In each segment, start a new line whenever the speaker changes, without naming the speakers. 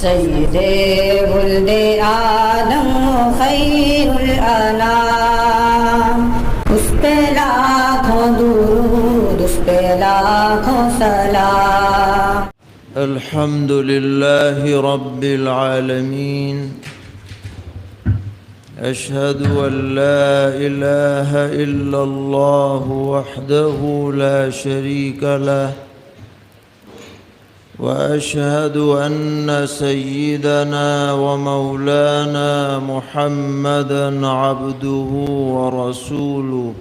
سید ولد آدم خیر الانام، اس پہ لاکھوں درود، اس پہ لاکھوں سلام۔
الحمد لله رب العالمين، أشهد أن لا إله إلا الله وحده لا شريك له، وأشهد أن سيدنا ومولانا محمدًا عبده ورسوله،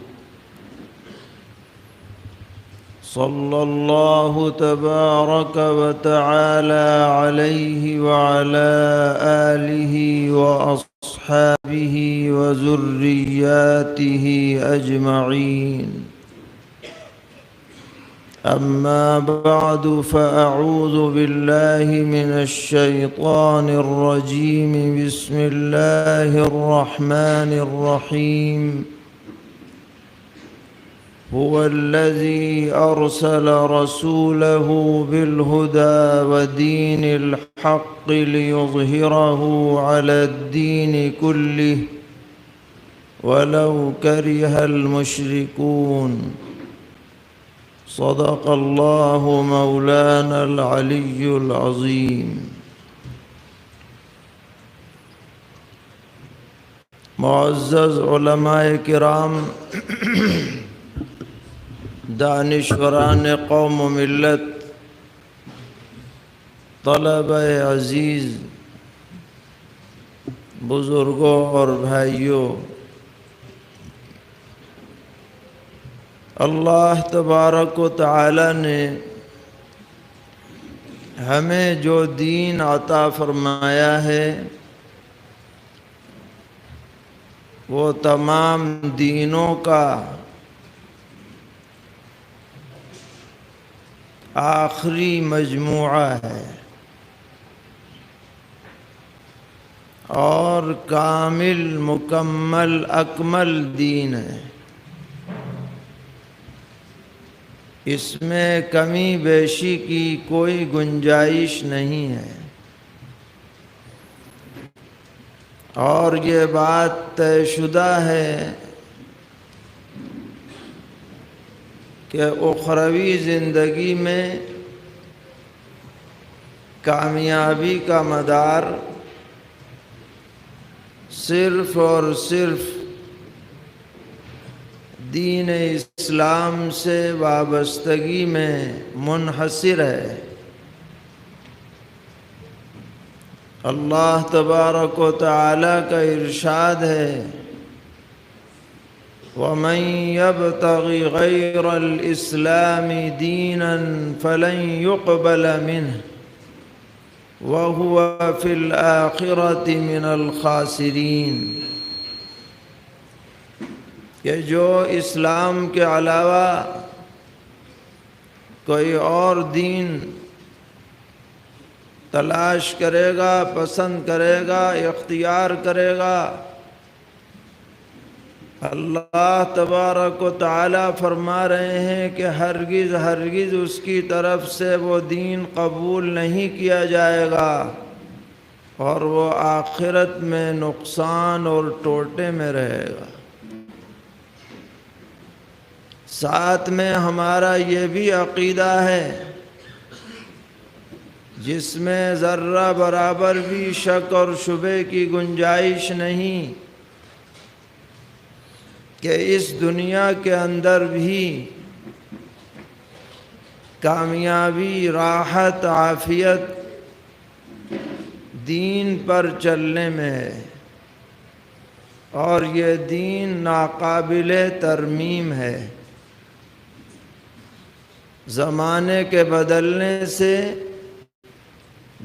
صلى الله تبارك وتعالى عليه وعلى آله وأصحابه وذرياته أجمعين. أما بعد، فأعوذ بالله من الشيطان الرجيم. بسم الله الرحمن الرحيم. هو الذي أرسل رسوله بالهدى ودين الحق ليظهره على الدين كله ولو كره المشركون. صدق الله مولانا العلي العظيم. معزز علماء کرام، دانشوران قوم و ملت، طلبہ عزیز، بزرگوں اور بھائیوں، اللہ تبارک و تعالی نے ہمیں جو دین عطا فرمایا ہے وہ تمام دینوں کا آخری مجموعہ ہے اور کامل، مکمل، اکمل دین ہے۔ اس میں کمی بیشی کی کوئی گنجائش نہیں ہے، اور یہ بات طے شدہ ہے کہ اخروی زندگی میں کامیابی کا مدار صرف اور صرف دین اسلام سے وابستگی میں منحصر ہے۔ اللہ تبارک و تعالی کا ارشاد ہے، وَمَن يَبْتَغِ غَيْرَ الْإِسْلَامِ دِينًا فَلَن يُقْبَلَ مِنْهُ وَهُوَ فِي الْآخِرَةِ مِنَ الْخَاسِرِينَ۔ کہ جو اسلام کے علاوہ کوئی اور دین تلاش کرے گا، پسند کرے گا، اختیار کرے گا، اللہ تبارک و تعالی فرما رہے ہیں کہ ہرگز ہرگز اس کی طرف سے وہ دین قبول نہیں کیا جائے گا، اور وہ آخرت میں نقصان اور ٹوٹے میں رہے گا۔ ساتھ میں ہمارا یہ بھی عقیدہ ہے، جس میں ذرہ برابر بھی شک اور شبہ کی گنجائش نہیں، کہ اس دنیا کے اندر بھی کامیابی، راحت، عافیت دین پر چلنے میں ہے، اور یہ دین ناقابل ترمیم ہے۔ زمانے کے بدلنے سے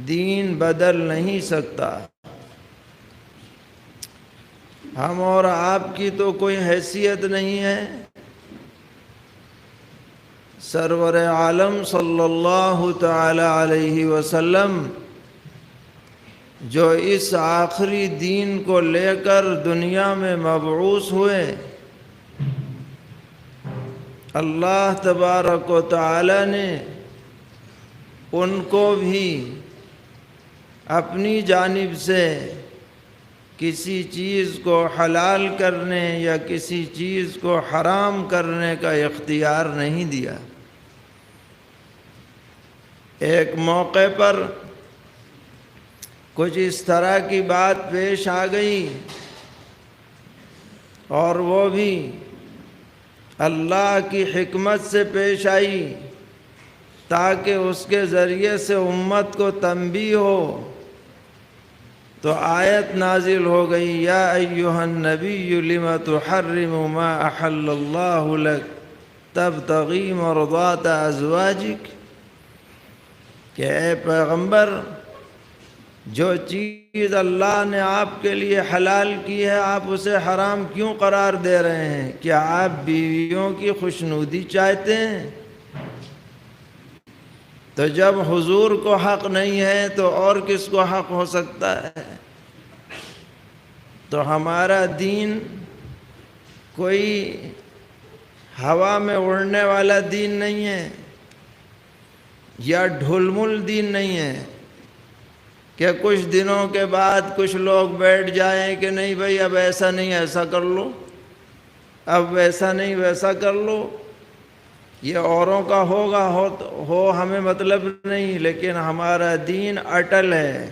دین بدل نہیں سکتا۔ ہم اور آپ کی تو کوئی حیثیت نہیں ہے، سرور عالم صلی اللہ تعالی علیہ وسلم جو اس آخری دین کو لے کر دنیا میں مبعوث ہوئے، اللہ تبارک و تعالی نے ان کو بھی اپنی جانب سے کسی چیز کو حلال کرنے یا کسی چیز کو حرام کرنے کا اختیار نہیں دیا۔ ایک موقع پر کچھ اس طرح کی بات پیش آ گئی، اور وہ بھی اللہ کی حکمت سے پیش آئی تاکہ اس کے ذریعے سے امت کو تنبیہ ہو، تو آیت نازل ہو گئی، یا ایھا النبی لم تحرم ما احل اللہ لک تبتغی مرضات ازواجک، کہ اے پیغمبر، جو چیز اللہ نے آپ کے لیے حلال کی ہے آپ اسے حرام کیوں قرار دے رہے ہیں؟ کیا آپ بیویوں کی خوشنودی چاہتے ہیں؟ تو جب حضور کو حق نہیں ہے تو اور کس کو حق ہو سکتا ہے؟ تو ہمارا دین کوئی ہوا میں اڑنے والا دین نہیں ہے، یا ڈھلمل دین نہیں ہے کہ کچھ دنوں کے بعد کچھ لوگ بیٹھ جائیں کہ نہیں بھائی اب ایسا نہیں ایسا کر لو، اب ویسا نہیں ویسا کر لو۔ یہ اوروں کا ہوگا ہو ہمیں مطلب نہیں، لیکن ہمارا دین اٹل ہے۔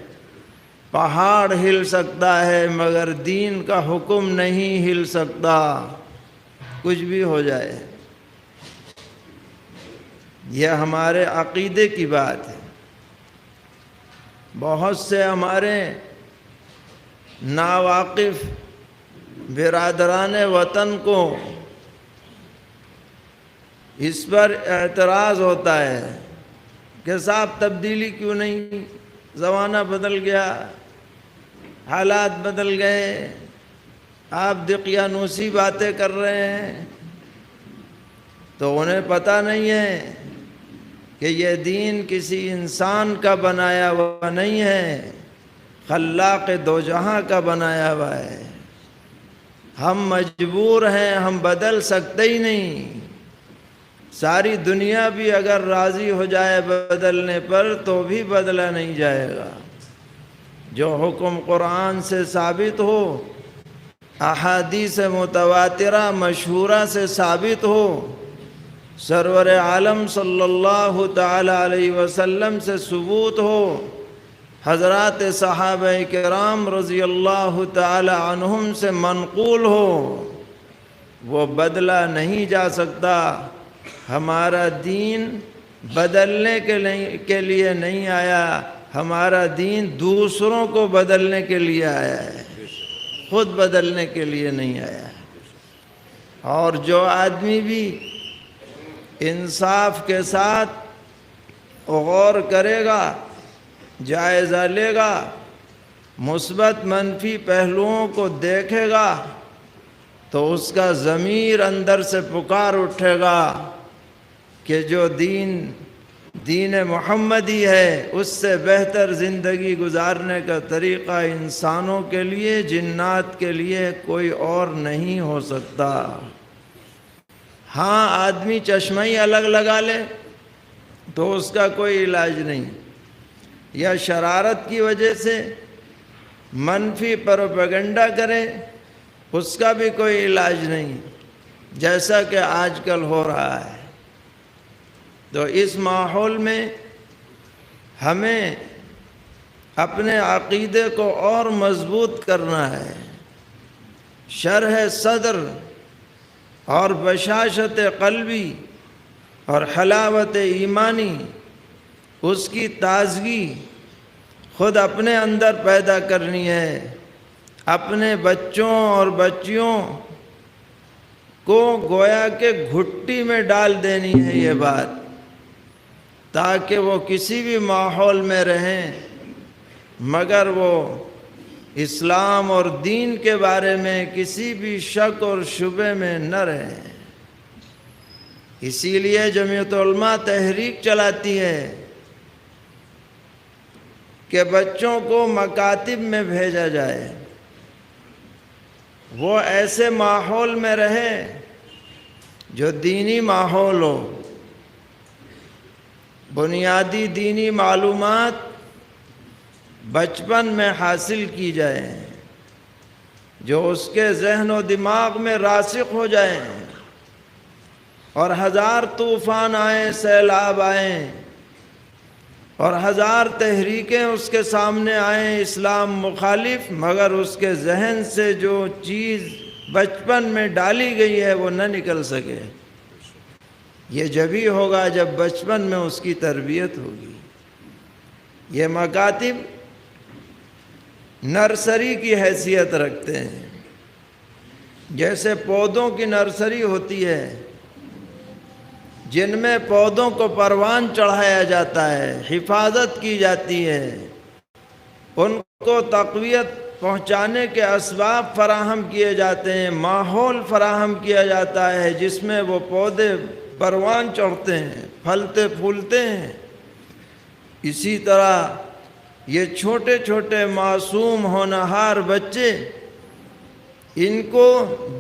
پہاڑ ہل سکتا ہے مگر دین کا حکم نہیں ہل سکتا، کچھ بھی ہو جائے۔ یہ ہمارے عقیدے کی بات ہے۔ بہت سے ہمارے ناواقف برادران وطن کو اس پر اعتراض ہوتا ہے کہ صاحب تبدیلی کیوں نہیں؟ زمانہ بدل گیا، حالات بدل گئے، آپ دقیانوسی باتیں کر رہے ہیں۔ تو انہیں پتہ نہیں ہے کہ یہ دین کسی انسان کا بنایا ہوا نہیں ہے، خلاق دو جہاں کا بنایا ہوا ہے۔ ہم مجبور ہیں، ہم بدل سکتے ہی نہیں۔ ساری دنیا بھی اگر راضی ہو جائے بدلنے پر تو بھی بدلا نہیں جائے گا۔ جو حکم قرآن سے ثابت ہو، احادیث متواترہ مشہورہ سے ثابت ہو، سرور عالم صلی اللہ تعالی علیہ وسلم سے ثبوت ہو، حضرات صحابہ کرام رضی اللہ تعالی عنہم سے منقول ہو، وہ بدلا نہیں جا سکتا۔ ہمارا دین بدلنے کے لیے نہیں آیا، ہمارا دین دوسروں کو بدلنے کے لیے آیا ہے، خود بدلنے کے لیے نہیں آیا ہے۔ اور جو آدمی بھی انصاف کے ساتھ غور کرے گا، جائزہ لے گا، مثبت منفی پہلوؤں کو دیکھے گا، تو اس کا ضمیر اندر سے پکار اٹھے گا کہ جو دین محمدی ہے اس سے بہتر زندگی گزارنے کا طریقہ انسانوں کے لیے، جنات کے لیے کوئی اور نہیں ہو سکتا۔ ہاں آدمی چشمہ ہی الگ لگا لے تو اس کا کوئی علاج نہیں، یا شرارت کی وجہ سے منفی پروپیگنڈا کرے اس کا بھی کوئی علاج نہیں، جیسا کہ آج کل ہو رہا ہے۔ تو اس ماحول میں ہمیں اپنے عقیدے کو اور مضبوط کرنا ہے۔ شرح صدر اور بشاشت قلبی اور حلاوت ایمانی، اس کی تازگی خود اپنے اندر پیدا کرنی ہے۔ اپنے بچوں اور بچیوں کو گویا کہ گھٹی میں ڈال دینی ہے یہ بات، تاکہ وہ کسی بھی ماحول میں رہیں مگر وہ اسلام اور دین کے بارے میں کسی بھی شک اور شبہ میں نہ رہیں۔ اسی لیے جمعیت علماء تحریک چلاتی ہے کہ بچوں کو مکاتب میں بھیجا جائے، وہ ایسے ماحول میں رہے جو دینی ماحول ہو، بنیادی دینی معلومات بچپن میں حاصل کی جائیں، جو اس کے ذہن و دماغ میں راسخ ہو جائیں، اور ہزار طوفان آئیں، سیلاب آئیں، اور ہزار تحریکیں اس کے سامنے آئیں اسلام مخالف، مگر اس کے ذہن سے جو چیز بچپن میں ڈالی گئی ہے وہ نہ نکل سکے۔ یہ جبھی ہوگا جب بچپن میں اس کی تربیت ہوگی۔ یہ مکاتب نرسری کی حیثیت رکھتے ہیں، جیسے پودوں کی نرسری ہوتی ہے جن میں پودوں کو پروان چڑھایا جاتا ہے، حفاظت کی جاتی ہے، ان کو تقویت پہنچانے کے اسباب فراہم کیے جاتے ہیں، ماحول فراہم کیا جاتا ہے جس میں وہ پودے پروان چڑھتے ہیں، پھلتے پھولتے ہیں۔ اسی طرح یہ چھوٹے چھوٹے معصوم ہونہار بچے، ان کو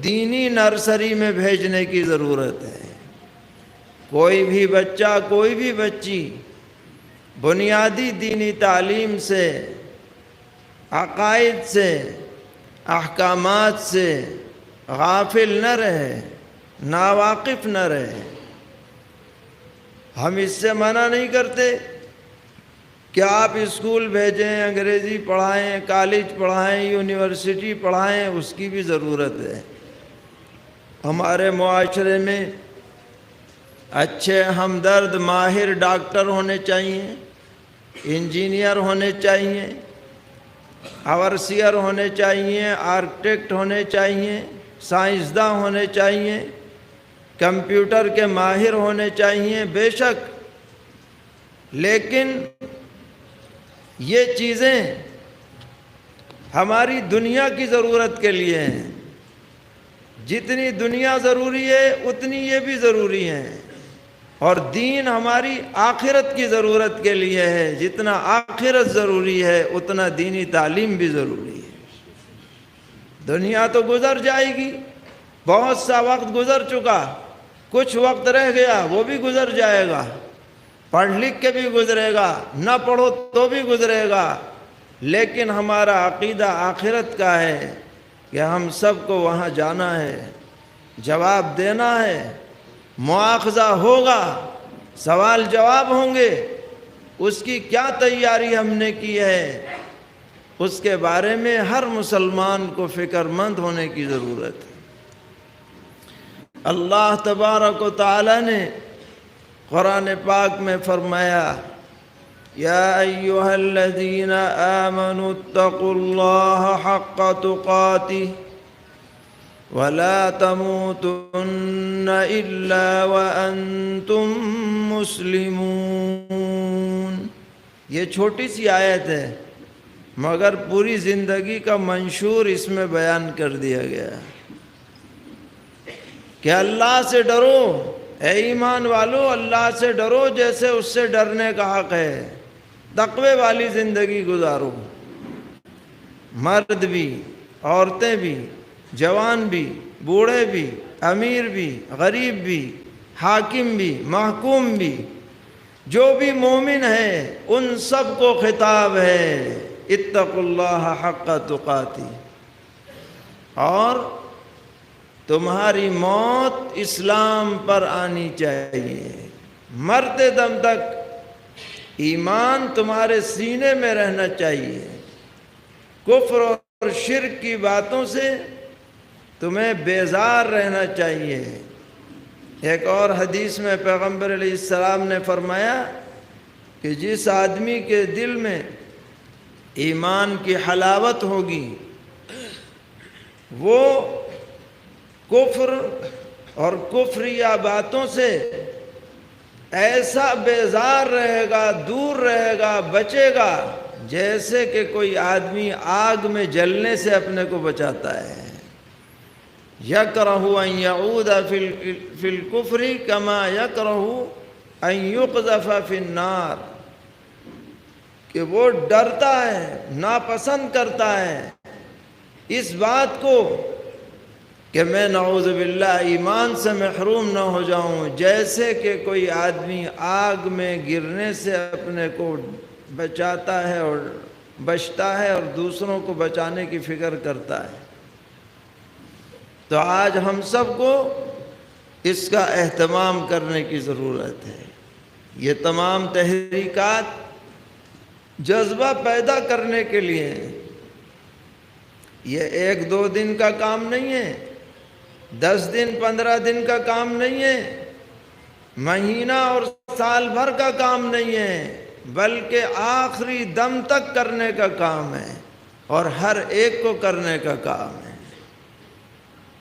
دینی نرسری میں بھیجنے کی ضرورت ہے۔ کوئی بھی بچہ، کوئی بھی بچی بنیادی دینی تعلیم سے، عقائد سے، احکامات سے غافل نہ رہے، ناواقف نہ رہے۔ ہم اس سے منع نہیں کرتے کہ آپ اسکول بھیجیں، انگریزی پڑھائیں، کالج پڑھائیں، یونیورسٹی پڑھائیں، اس کی بھی ضرورت ہے۔ ہمارے معاشرے میں اچھے ہمدرد ماہر ڈاکٹر ہونے چاہیے، انجینئر ہونے چاہیے، اوورسیئر ہونے چاہیے، آرکیٹیکٹ ہونے چاہیے، سائنسداں ہونے چاہیے، کمپیوٹر کے ماہر ہونے چاہیے، بے شک، لیکن یہ چیزیں ہماری دنیا کی ضرورت کے لیے ہیں۔ جتنی دنیا ضروری ہے اتنی یہ بھی ضروری ہیں، اور دین ہماری آخرت کی ضرورت کے لیے ہے۔ جتنا آخرت ضروری ہے اتنا دینی تعلیم بھی ضروری ہے۔ دنیا تو گزر جائے گی، بہت سا وقت گزر چکا، کچھ وقت رہ گیا، وہ بھی گزر جائے گا، پڑھ لکھ کے بھی گزرے گا، نہ پڑھو تو بھی گزرے گا، لیکن ہمارا عقیدہ آخرت کا ہے کہ ہم سب کو وہاں جانا ہے، جواب دینا ہے، مواخذہ ہوگا، سوال جواب ہوں گے۔ اس کی کیا تیاری ہم نے کی ہے، اس کے بارے میں ہر مسلمان کو فکر مند ہونے کی ضرورت ہے۔ اللہ تبارک و تعالی نے قرآن پاک میں فرمایا، یا ایھا الذین آمنوا اتقوا اللہ حق تقاتہ ولا تموتن الا وانتم مسلمون۔ یہ چھوٹی سی آیت ہے مگر پوری زندگی کا منشور اس میں بیان کر دیا گیا کہ اللہ سے ڈرو، اے ایمان والو، اللہ سے ڈرو جیسے اس سے ڈرنے کا حق ہے، تقوی والی زندگی گزارو۔ مرد بھی، عورتیں بھی، جوان بھی، بوڑھے بھی، امیر بھی، غریب بھی، حاکم بھی، محکوم بھی، جو بھی مومن ہے ان سب کو خطاب ہے، اتقوا اللہ حق تقاتہ، اور تمہاری موت اسلام پر آنی چاہیے، مرتے دم تک ایمان تمہارے سینے میں رہنا چاہیے، کفر اور شرک کی باتوں سے تمہیں بیزار رہنا چاہیے۔ ایک اور حدیث میں پیغمبر علیہ السلام نے فرمایا کہ جس آدمی کے دل میں ایمان کی حلاوت ہوگی وہ کفر اور کفریہ باتوں سے ایسا بیزار رہے گا، دور رہے گا، بچے گا، جیسے کہ کوئی آدمی آگ میں جلنے سے اپنے کو بچاتا ہے۔ یکرہ ان یعود فی الکفر کما یکرہ ان یقذف فی النار، کہ وہ ڈرتا ہے، ناپسند کرتا ہے اس بات کو کہ میں نعوذ باللہ ایمان سے محروم نہ ہو جاؤں، جیسے کہ کوئی آدمی آگ میں گرنے سے اپنے کو بچاتا ہے اور بچتا ہے اور دوسروں کو بچانے کی فکر کرتا ہے۔ تو آج ہم سب کو اس کا اہتمام کرنے کی ضرورت ہے۔ یہ تمام تحریکات جذبہ پیدا کرنے کے لیے ہیں۔ یہ 1-2 دن کا کام نہیں ہے، 10 دن 15 دن کا کام نہیں ہے، مہینہ اور سال بھر کا کام نہیں ہے، بلکہ آخری دم تک کرنے کا کام ہے اور ہر ایک کو کرنے کا کام ہے۔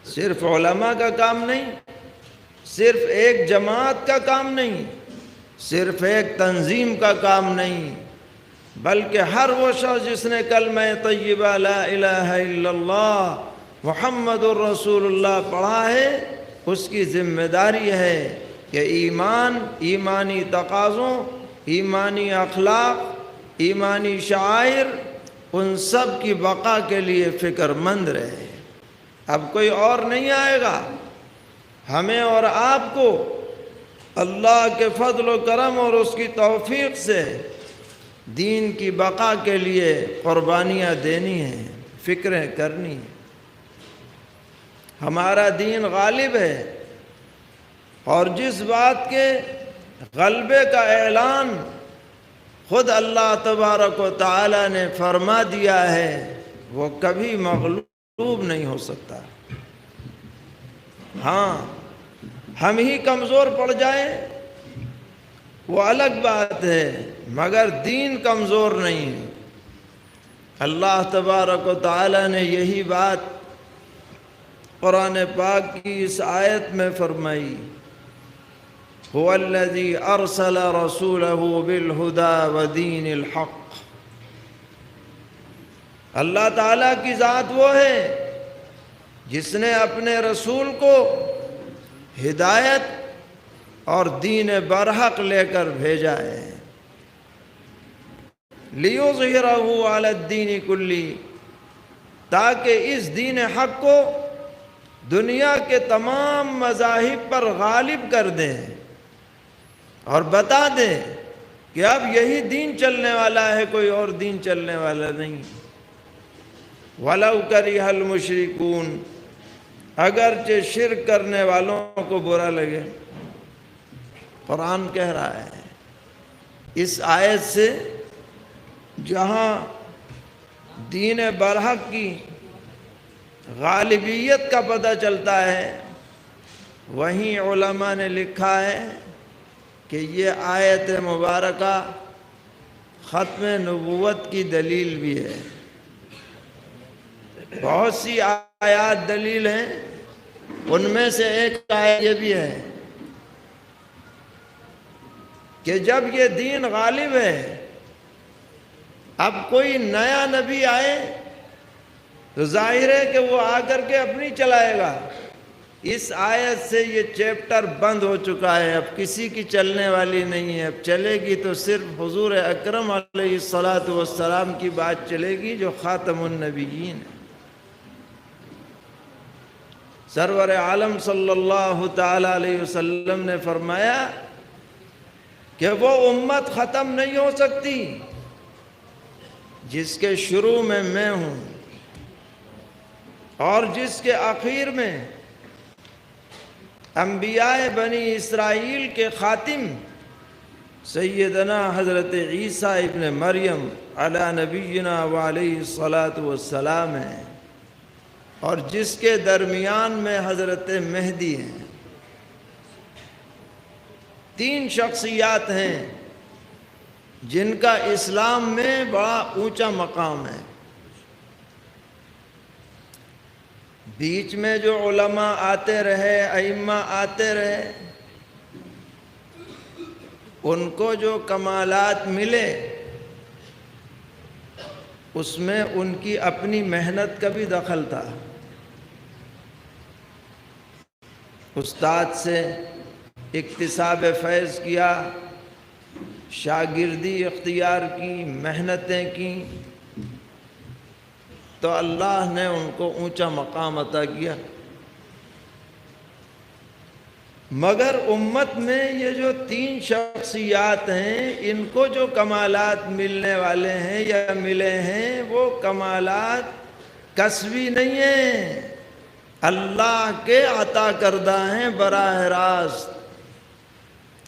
صرف علماء کا کام نہیں، صرف ایک جماعت کا کام نہیں، صرف ایک تنظیم کا کام نہیں، بلکہ ہر وہ شخص جس نے کلمہ طیبہ لا الہ الا اللہ محمد الرسول اللہ پڑھا ہے، اس کی ذمہ داری ہے کہ ایمان، ایمانی تقاضوں، ایمانی اخلاق، ایمانی شعائر، ان سب کی بقا کے لیے فکر مند رہے۔ اب کوئی اور نہیں آئے گا، ہمیں اور آپ کو اللہ کے فضل و کرم اور اس کی توفیق سے دین کی بقا کے لیے قربانیاں دینی ہیں، فکریں کرنی ہیں۔ ہمارا دین غالب ہے، اور جس بات کے غلبے کا اعلان خود اللہ تبارک و تعالی نے فرما دیا ہے، وہ کبھی مغلوب نہیں ہو سکتا۔ ہاں، ہم ہی کمزور پڑ جائیں وہ الگ بات ہے، مگر دین کمزور نہیں ہے۔ اللہ تبارک و تعالی نے یہی بات قرآن پاک کی اس آیت میں فرمائی، هو الذی ارسل رسولہ بالہدی ودین الحق۔ اللہ تعالیٰ کی ذات وہ ہے جس نے اپنے رسول کو ہدایت اور دین برحق لے کر بھیجا ہے، لِیُظْہِرَہُ عَلَى الدِّینِ کُلِّهِ، تاکہ اس دین حق کو دنیا کے تمام مذاہب پر غالب کر دیں اور بتا دیں کہ اب یہی دین چلنے والا ہے، کوئی اور دین چلنے والا نہیں۔ وَلَوْ كَرِهَ الْمُشْرِكُونَ، اگرچہ شرک کرنے والوں کو برا لگے۔ قرآن کہہ رہا ہے اس آیت سے، جہاں دین برحق کی غالبیت کا پتہ چلتا ہے، وہیں علماء نے لکھا ہے کہ یہ آیت مبارکہ ختم نبوت کی دلیل بھی ہے۔ بہت سی آیات دلیل ہیں، ان میں سے ایک آیت یہ بھی ہے کہ جب یہ دین غالب ہے، اب کوئی نیا نبی آئے تو ظاہر ہے کہ وہ آ کر کے اپنی چلائے گا۔ اس آیت سے یہ چیپٹر بند ہو چکا ہے، اب کسی کی چلنے والی نہیں ہے۔ اب چلے گی تو صرف حضور اکرم علیہ السلام کی بات چلے گی، جو خاتم النبیین ہے۔ سرور عالم صلی اللہ تعالی علیہ وسلم نے فرمایا کہ وہ امت ختم نہیں ہو سکتی جس کے شروع میں میں ہوں، اور جس کے آخر میں انبیاء بنی اسرائیل کے خاتم سیدنا حضرت عیسیٰ ابن مریم علی نبینا وعلیہ الصلاۃ ہے، اور جس کے درمیان میں حضرت مہدی ہیں۔ 3 شخصیات ہیں جن کا اسلام میں بڑا اونچا مقام ہے۔ بیچ میں جو علماء آتے رہے، ائمہ آتے رہے، ان کو جو کمالات ملے اس میں ان کی اپنی محنت کا بھی دخل تھا۔ استاد سے اکتساب فیض کیا، شاگردی اختیار کی، محنتیں کی، تو اللہ نے ان کو اونچا مقام عطا کیا۔ مگر امت میں یہ جو 3 شخصیات ہیں، ان کو جو کمالات ملنے والے ہیں یا ملے ہیں، وہ کمالات کسبی نہیں ہیں، اللہ کے عطا کردہ ہیں براہ راست،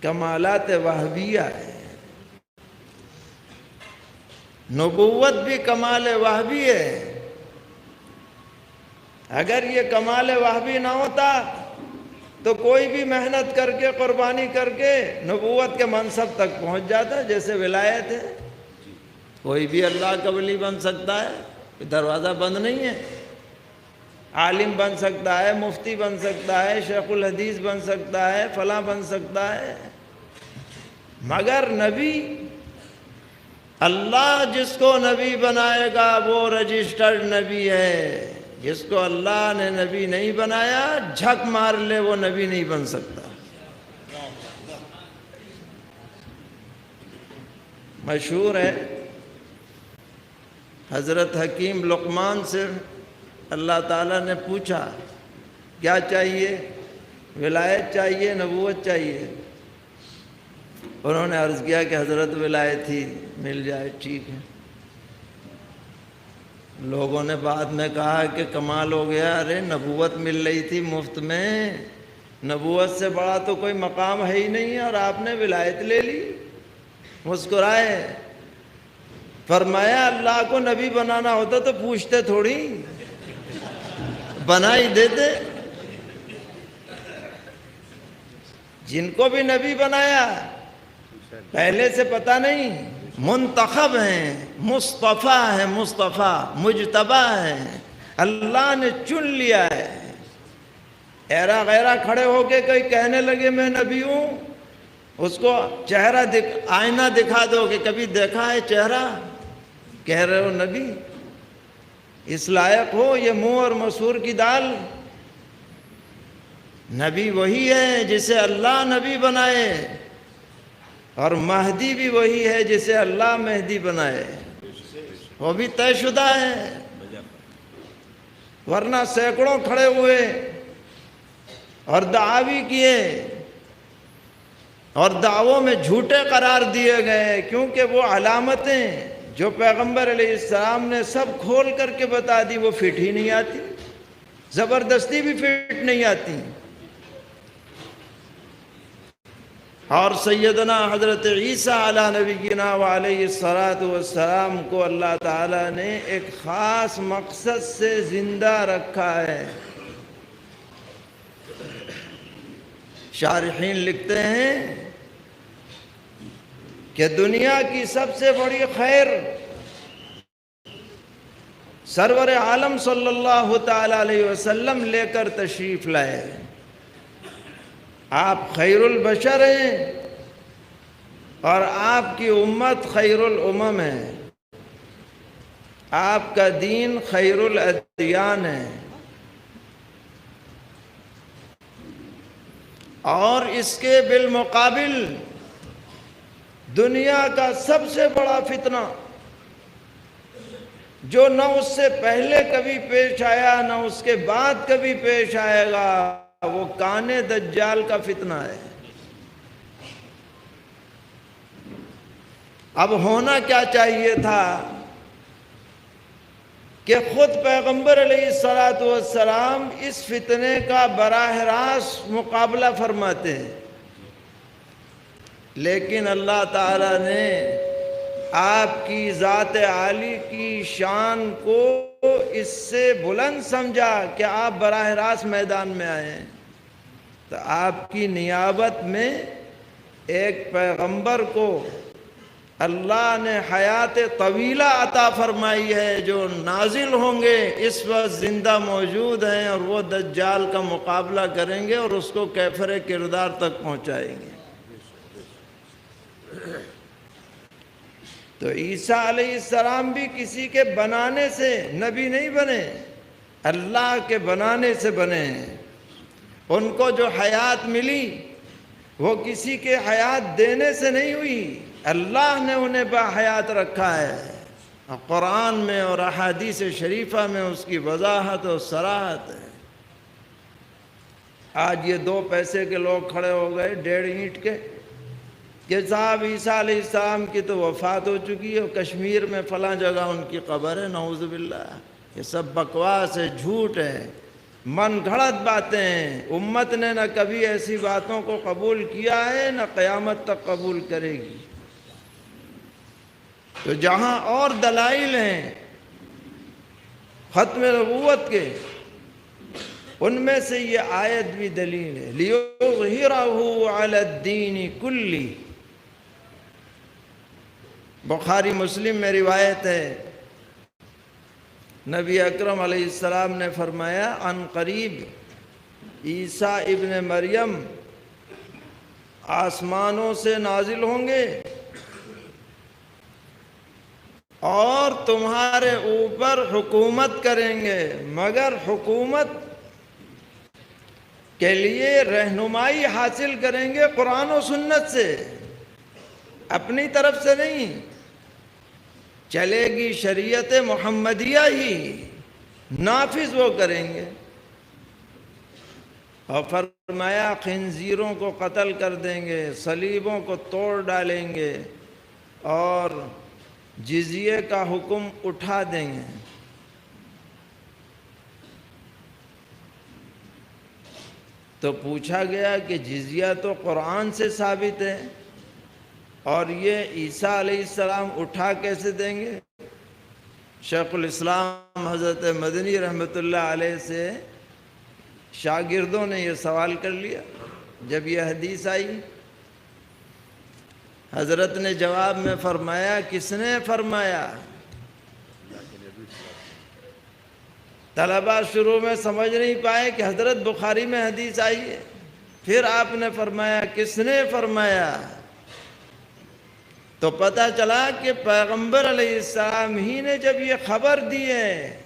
کمالات وہبیہ ہیں۔ نبوت بھی کمال وہبی ہے۔ اگر یہ کمال وہبی نہ ہوتا تو کوئی بھی محنت کر کے، قربانی کر کے نبوت کے منصب تک پہنچ جاتا، جیسے ولایت ہے۔ کوئی بھی اللہ کا ولی بن سکتا ہے، دروازہ بند نہیں ہے۔ عالم بن سکتا ہے، مفتی بن سکتا ہے، شیخ الحدیث بن سکتا ہے، فلاں بن سکتا ہے، مگر نبی، اللہ جس کو نبی بنائے گا وہ رجسٹرڈ نبی ہے۔ جس کو اللہ نے نبی نہیں بنایا، جھک مار لے، وہ نبی نہیں بن سکتا۔ مشہور ہے، حضرت حکیم لقمان سے اللہ تعالیٰ نے پوچھا کیا چاہیے؟ ولایت چاہیے، نبوت چاہیے؟ انہوں نے عرض کیا کہ حضرت ولایت ہی مل جائے ٹھیک ہے۔ لوگوں نے بعد میں کہا کہ کمال ہو گیا، ارے نبوت مل رہی تھی مفت میں، نبوت سے بڑا تو کوئی مقام ہے ہی نہیں ہے، اور آپ نے ولایت لے لی۔ مسکرائے، فرمایا اللہ کو نبی بنانا ہوتا تو پوچھتے تھوڑی، بنا ہی دیتے۔ جن کو بھی نبی بنایا پہلے سے پتہ نہیں، منتخب ہیں، مصطفیٰ ہیں، مصطفیٰ مجتبیٰ ہیں، اللہ نے چن لیا ہے۔ ایرا غیرہ کھڑے ہو کے کوئی کہنے لگے میں نبی ہوں، اس کو چہرہ آئینہ دکھا دو کہ کبھی دیکھا ہے چہرہ، کہہ رہے ہو نبی؟ اس لائق ہو؟ یہ منہ اور مسور کی دال؟ نبی وہی ہے جسے اللہ نبی بنائے، اور مہدی بھی وہی ہے جسے اللہ مہدی بنائے، وہ بھی طے شدہ ہے۔ ورنہ سینکڑوں کھڑے ہوئے اور دعوی کیے، اور دعووں میں جھوٹے قرار دیے گئے، کیونکہ وہ علامتیں جو پیغمبر علیہ السلام نے سب کھول کر کے بتا دی وہ فٹ ہی نہیں آتی، زبردستی بھی فٹ نہیں آتی۔ اور سیدنا حضرت عیسیٰ علیہ نبینا وعلیہ السلام کو اللہ تعالیٰ نے ایک خاص مقصد سے زندہ رکھا ہے۔ شارحین لکھتے ہیں کہ دنیا کی سب سے بڑی خیر سرور عالم صلی اللہ تعالیٰ علیہ وسلم لے کر تشریف لائے۔ آپ خیر البشر ہیں، اور آپ کی امت خیر الامم ہے، آپ کا دین خیر الادیان ہے۔ اور اس کے بالمقابل دنیا کا سب سے بڑا فتنہ جو نہ اس سے پہلے کبھی پیش آیا نہ اس کے بعد کبھی پیش آئے گا، وہ کانے دجال کا فتنہ ہے۔ اب ہونا کیا چاہیے تھا کہ خود پیغمبر علیہ السلام اس فتنے کا براہ راست مقابلہ فرماتے ہیں، لیکن اللہ تعالیٰ نے آپ کی ذات عالی کی شان کو اس سے بلند سمجھا کہ آپ براہ راست میدان میں آئے ہیں، تو آپ کی نیابت میں ایک پیغمبر کو اللہ نے حیات طویلہ عطا فرمائی ہے، جو نازل ہوں گے اس وقت زندہ موجود ہیں، اور وہ دجال کا مقابلہ کریں گے اور اس کو کیفر کردار تک پہنچائیں گے۔ تو عیسیٰ علیہ السلام بھی کسی کے بنانے سے نبی نہیں بنے، اللہ کے بنانے سے بنے ہیں۔ ان کو جو حیات ملی وہ کسی کے حیات دینے سے نہیں ہوئی، اللہ نے انہیں باحیات رکھا ہے۔ قرآن میں اور احادیث شریفہ میں اس کی وضاحت اور صراحت ہے۔ آج یہ 2 پیسے کے لوگ کھڑے ہو گئے 1.5 اینٹ کے کہ صاحب عیسیٰ علیہ السلام کی تو وفات ہو چکی ہے اور کشمیر میں فلاں جگہ ان کی قبر ہے، نعوذ باللہ۔ یہ سب بکواس ہے، جھوٹ ہے، من گھڑت باتیں ہیں۔ امت نے نہ کبھی ایسی باتوں کو قبول کیا ہے نہ قیامت تک قبول کرے گی۔ تو جہاں اور دلائل ہیں ختم نبوت کے، ان میں سے یہ آیت بھی دلیل ہے، لِيُظْهِرَهُ عَلَى الدِّينِ كُلِّهِ۔ بخاری مسلم میں روایت ہے، نبی اکرم علیہ السلام نے فرمایا عن قریب عیسیٰ ابن مریم آسمانوں سے نازل ہوں گے اور تمہارے اوپر حکومت کریں گے، مگر حکومت کے لیے رہنمائی حاصل کریں گے قرآن و سنت سے، اپنی طرف سے نہیں۔ چلے گی شریعت محمدیہ ہی، نافذ وہ کریں گے۔ اور فرمایا خنزیروں کو قتل کر دیں گے، صلیبوں کو توڑ ڈالیں گے اور جزیے کا حکم اٹھا دیں گے۔ تو پوچھا گیا کہ جزیہ تو قرآن سے ثابت ہے اور یہ عیسیٰ علیہ السلام اٹھا کیسے دیں گے؟ شیخ الاسلام حضرت مدنی رحمۃ اللہ علیہ سے شاگردوں نے یہ سوال کر لیا جب یہ حدیث آئی۔ حضرت نے جواب میں فرمایا، کس نے فرمایا؟ طلباء شروع میں سمجھ نہیں پائے کہ حضرت بخاری میں حدیث آئی ہے، پھر آپ نے فرمایا کس نے فرمایا؟ تو پتہ چلا کہ پیغمبر علیہ السلام ہی نے جب یہ خبر دی ہے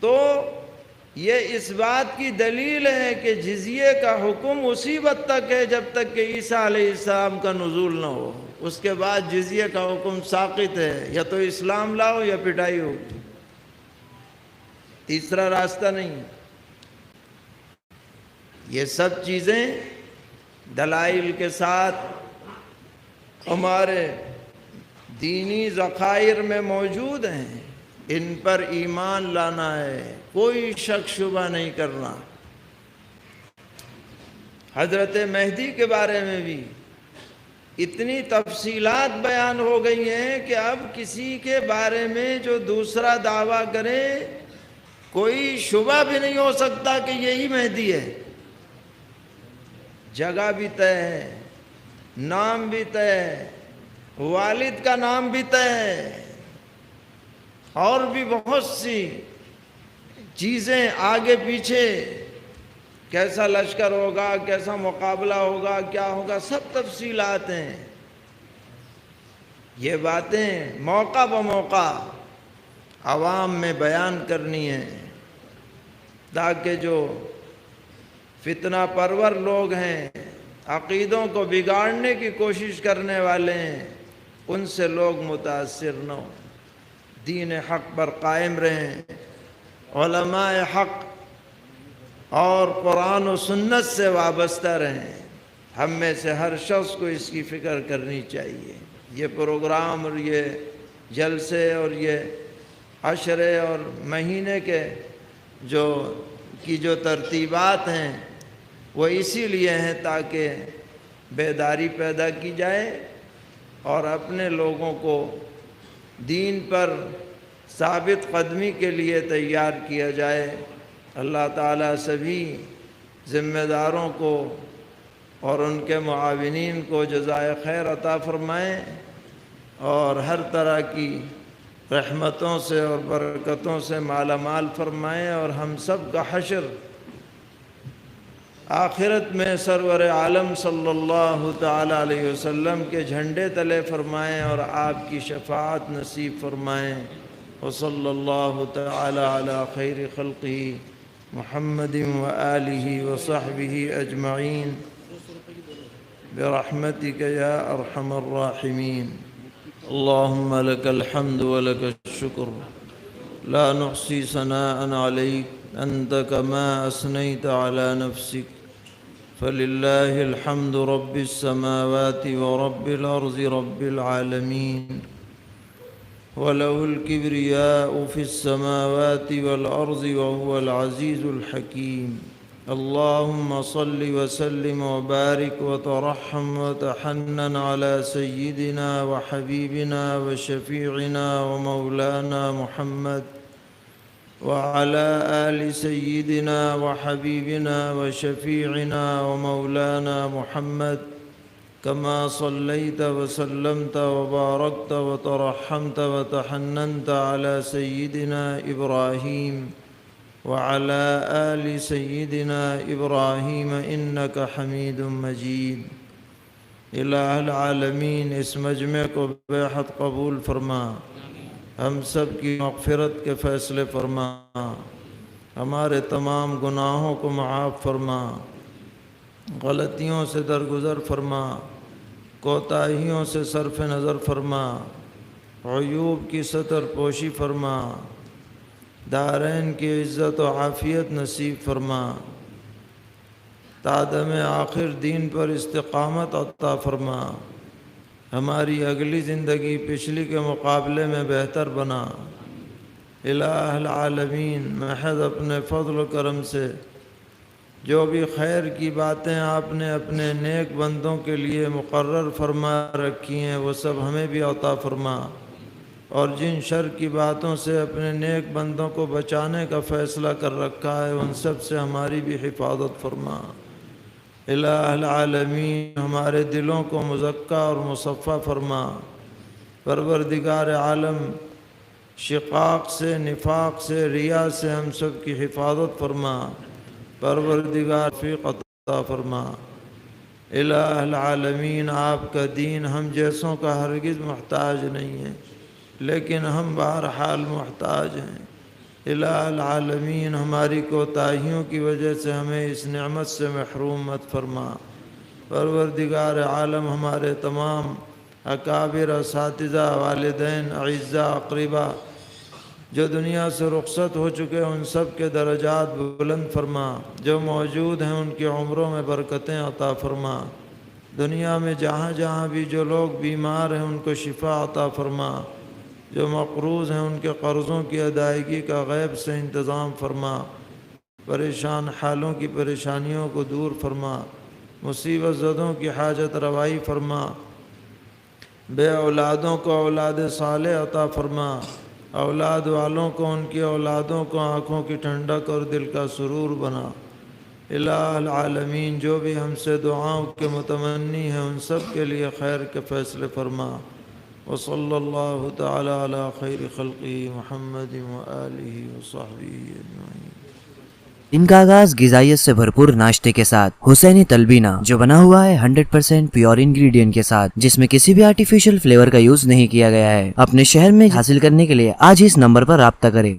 تو یہ اس بات کی دلیل ہے کہ جزیے کا حکم اسی وقت تک ہے جب تک کہ عیسیٰ علیہ السلام کا نزول نہ ہو، اس کے بعد جزیے کا حکم ساقط ہے، یا تو اسلام لاؤ یا پٹائی ہو، تیسرا راستہ نہیں۔ یہ سب چیزیں دلائل کے ساتھ ہمارے دینی ذخائر میں موجود ہیں، ان پر ایمان لانا ہے، کوئی شک شبہ نہیں کرنا۔ حضرت مہدی کے بارے میں بھی اتنی تفصیلات بیان ہو گئی ہیں کہ اب کسی کے بارے میں جو دوسرا دعویٰ کرے کوئی شبہ بھی نہیں ہو سکتا کہ یہی مہدی ہے۔ جگہ بھی طے ہے، نام بھی طے ہے، والد کا نام بھی طے ہے، اور بھی بہت سی چیزیں آگے پیچھے، کیسا لشکر ہوگا، کیسا مقابلہ ہوگا، کیا ہوگا، سب تفصیلات ہیں۔ یہ باتیں موقع بموقع عوام میں بیان کرنی ہیں تاکہ جو فتنہ پرور لوگ ہیں، عقیدوں کو بگاڑنے کی کوشش کرنے والے ہیں، ان سے لوگ متاثر نہ ہوں، دین حق پر قائم رہیں، علماء حق اور قرآن و سنت سے وابستہ رہیں۔ ہم میں سے ہر شخص کو اس کی فکر کرنی چاہیے۔ یہ پروگرام اور یہ جلسے اور یہ عشرے اور مہینے کے جو ترتیبات ہیں وہ اسی لیے ہیں تاکہ بیداری پیدا کی جائے اور اپنے لوگوں کو دین پر ثابت قدمی کے لیے تیار کیا جائے۔ اللہ تعالیٰ سبھی ذمہ داروں کو اور ان کے معاونین کو جزائے خیر عطا فرمائیں اور ہر طرح کی رحمتوں سے اور برکتوں سے مالا مال فرمائیں، اور ہم سب کا حشر آخرت میں سرور عالم صلی اللہ تعالیٰ علیہ وسلم کے جھنڈے تلے فرمائیں اور آپ کی شفاعت نصیب فرمائیں۔ وصلی اللہ تعالیٰ علی خیر خلقہ محمد وآلہ وصحبہ اجمعین برحمتک یا ارحم الراحمین۔ اللہم لک الحمد ولک الشکر لا نحصی ثناء علیک أنت كما أثنيت على نفسك فلله الحمد رب السماوات ورب الأرض رب العالمين وله الكبرياء في السماوات والأرض وهو العزيز الحكيم اللهم صل وسلم وبارك وترحم وتحنن على سيدنا وحبيبنا وشفيعنا ومولانا محمد وعلى آل سيدنا وحبيبنا وشفيعنا ومولانا محمد كما صليت وسلمت وباركت وترحمت وتحننت على سيدنا إبراهيم وعلى آل سيدنا إبراهيم إنك حميد مجيد الہ العالمین اس مجمع کو بے حد قبول فرما، ہم سب کی مغفرت کے فیصلے فرما، ہمارے تمام گناہوں کو معاف فرما، غلطیوں سے درگزر فرما، کوتاہیوں سے صرف نظر فرما، عیوب کی ستر پوشی فرما، دارین کی عزت و عافیت نصیب فرما، تادم آخر دین پر استقامت عطا فرما، ہماری اگلی زندگی پچھلی کے مقابلے میں بہتر بنا۔ الہ العالمین، محض اپنے فضل و کرم سے جو بھی خیر کی باتیں آپ نے اپنے نیک بندوں کے لیے مقرر فرما رکھی ہیں وہ سب ہمیں بھی عطا فرما، اور جن شر کی باتوں سے اپنے نیک بندوں کو بچانے کا فیصلہ کر رکھا ہے ان سب سے ہماری بھی حفاظت فرما۔ الہ العالمین، ہمارے دلوں کو مزکہ اور مصفہ فرما۔ پروردگار عالم، شقاق سے، نفاق سے، ریا سے ہم سب کی حفاظت فرما۔ پروردگار توفیق عطا فرما۔ الہ العالمین، آپ کا دین ہم جیسوں کا ہرگز محتاج نہیں ہے، لیکن ہم بہرحال محتاج ہیں۔ الہ العالمین، ہماری کوتاہیوں کی وجہ سے ہمیں اس نعمت سے محروم مت فرما۔ پروردگار عالم، ہمارے تمام اکابر، اساتذہ، والدین، اعزاء، اقرباء جو دنیا سے رخصت ہو چکے ان سب کے درجات بلند فرما، جو موجود ہیں ان کی عمروں میں برکتیں عطا فرما۔ دنیا میں جہاں جہاں بھی جو لوگ بیمار ہیں ان کو شفا عطا فرما، جو مقروض ہیں ان کے قرضوں کی ادائیگی کا غیب سے انتظام فرما، پریشان حالوں کی پریشانیوں کو دور فرما، مصیبت زدوں کی حاجت روائی فرما، بے اولادوں کو اولاد صالح عطا فرما، اولاد والوں کو ان کی اولادوں کو آنکھوں کی ٹھنڈک اور دل کا سرور بنا۔ الہ العالمین، جو بھی ہم سے دعاؤں کے متمنی ہیں ان سب کے لیے خیر کے فیصلے فرما۔ وصلی اللہ تعالی علی خیر خلقہ محمد وآلہ وصحبہ اجمعین۔
ان کا آغاز غذائیت سے بھرپور ناشتے کے ساتھ حسینی تلبینہ، جو بنا ہوا ہے 100% پیور انگریڈینٹ کے ساتھ، جس میں کسی بھی آرٹیفیشل فلیور کا یوز نہیں کیا گیا ہے، اپنے شہر میں حاصل کرنے کے لیے آج ہی اس نمبر پر رابطہ کریں۔